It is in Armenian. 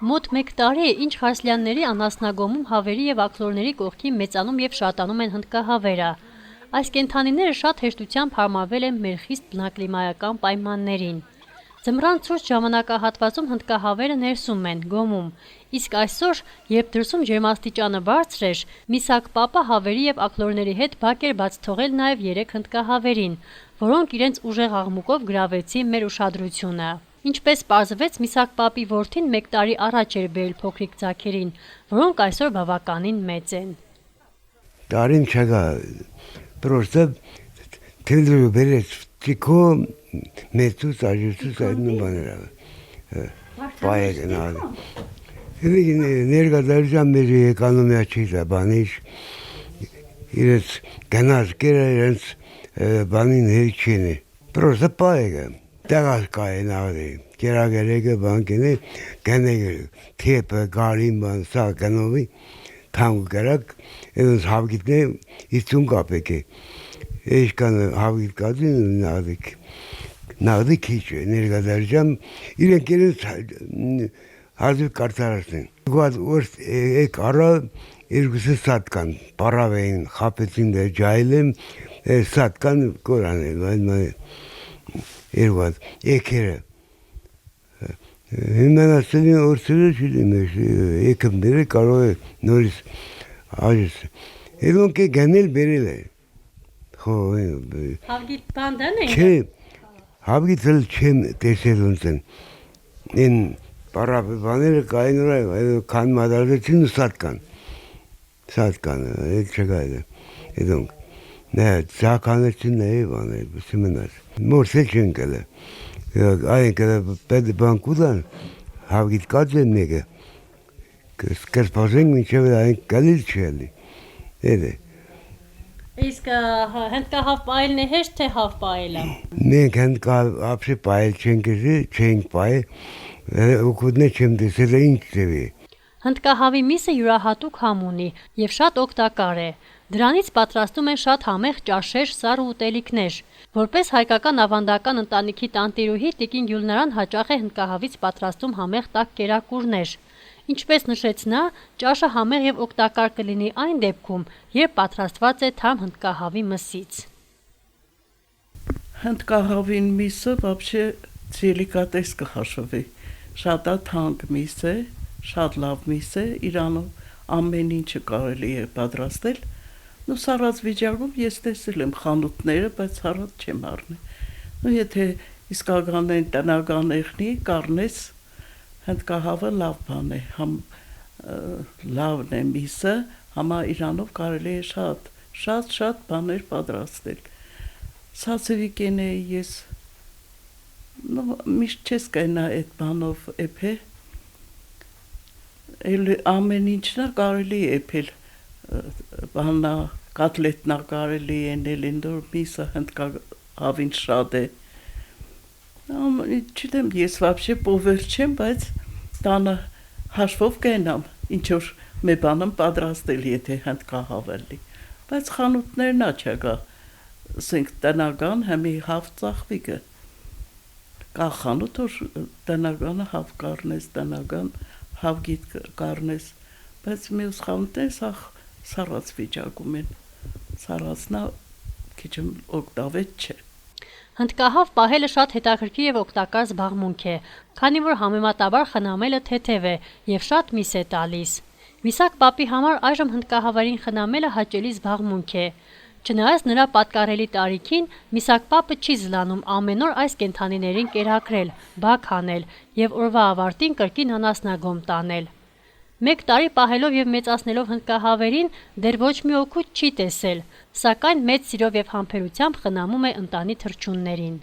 Մոտ 1 տարի է, ինչ Խասլյանների անասնագոմում հավերի եւ աքլորների կողքին մեծանում եւ շատանում են հնդկահավերը։ Այս կենդանիները շատ հեշտությամբ հարմարվել են մեր խիստ բնակլիմայական պայմաններին։ Ձմռան ցուրտ ժամանակահատվածում հնդկահավերը ներսում են, գոմում, իսկ այսօր, երբ դրսում ջերմաստիճանը բարձր էր, Միսակ Պապը հավերի եւ աքլորների հետ բակ էր բաց թողել նաեւ 3 հնդկահավերին, որոնք իրենց ուժեղ աղմուկով գրավեցին մեր ուշադրությունը։ Ինչպես պարզվեց, Միսակ Պապի որդին 1 տարի առաջ էր բերել փոքրիկ ձագերին, որոնք այսօր բավականին մեծ են։ Տարին չկա, просто թենդրու բերեց տիկո մեծուց աջուց այդ նոմաները բայ գնալ։ Ներկայացան մեր էկոնոմիա չի դա բանից իրենց գնաց կերը իրենց բանին հեչինի просто բայ տեղալ կային ավելի կերագերեգը բանկինի գնեգը թեպը գարին բան սա գնովի թանգ գրակ այնս հավգիտնե 50 կապեկ է էշկան հավգիտ կածին նադիկ քիչ ներկայացան իրենք իրենց հազիվ կարծարացին գոհ որ եկ արա երկուսը սատկան բարավեն խապեցին դե ջայլեմ սատկան կորանել Երված եկերը հիմնասենի օրցերը չիդիմ եկմները կարող է նորից աջս եդոնք է գանել բերել է Հավգիտ բանդան են չէ հավգիտել չեմ տեսել ունցեն են բարաբաները կային ուր կան մադարվեցին ու սատկան եկ չգայլ է եդոնք Նե ցականեցին է բանը սիմենար մորսել չեն կել այն կել պետ բանկուդան հավգիտ կածը մեկը կսպազենք մինչև այն կալիլ չելի էդե Իսկ հնդկահավ պայելն է հեշտ թե հավ պայելը մենք հնդկահավ ապշի պայել չենք պայել ուկուդնե չեմ դեսել է ինչ ձևի Հնդկահավի միսը յուրահատուկ համ ունի եւ շատ օգտակար է Դրանից պատրաստում են շատ համեղ ճաշեր, սառ ու ուտելիքներ։ Որպես հայկական ավանդական ընտանիքի տանտիրուհի Տիկին Գյուլնարան հաճախ է հնդկահավից պատրաստում համեղ տաք կերակուրներ։ Ինչպես նշեց նա, ճաշը համեղ եւ օգտակար կլինի այն դեպքում, երբ պատրաստված է թարմ հնդկահավի մսից։ Հնդկահավին միսը вообще деликатес կհաշվի։ Շատ թանկ միս է, շատ լավ միս է, Իրանում ամեն ինչը կարելի է պատրաստել։ Ну սառած վիճակում ես տեսել եմ խանութները, բայց սառած չեմ առնել։ Ну եթե իսկական են տնական եղնի, կառնես հնդկահավը լավ բան է, համ լավն է միսը, համա Իրանով կարելի է շատ բաներ պատրաստել։ Սացվիկեն է ես Ну միշտ չես կայնա այդ բանով էփե։ Ամեն ինչն կարելի է էփել բանա կատլետնա կարելի է նելենդոր միսը հնդկահավին շատ է չդեմ ես вообще պովել չեմ բայց տանը հաշվով կենամ ինչ որ մի բանում պատրաստել եթե հնդկահավելի բայց խանութներն աչագա ասենք տնական համի հավ ծախվիկը կա խանութ որ տնականը հավ կառնես տնական հավգիտ կառնես բայց մյուս խանութները սա սառած վիճակում են սառածնա քիչ օգտավետ չէ Հնդկահավ պահելը շատ հետաքրքիր եւ օգտակար զբաղմունք է քանի որ համեմատաբար խնամելը թեթև է եւ շատ միս է տալիս Միսակ Պապի համար այժմ հնդկահավերին խնամելը հաճելի զբաղմունք է Չնայած նրա պատկառելի տարիքին Միսակ Պապը չի զլանում ամեն օր այս կենդանիներին կերակրել, բակ անել եւ օրվա ավարտին կրկին անասնագոմ տանել 1 տարի պահելով եւ մեծացնելով հնդկահավերին դեռ ոչ մի օգուտ չի տեսել, սակայն մեծ սիրով եւ համբերությամբ խնամում է ընտանի թռչուններին։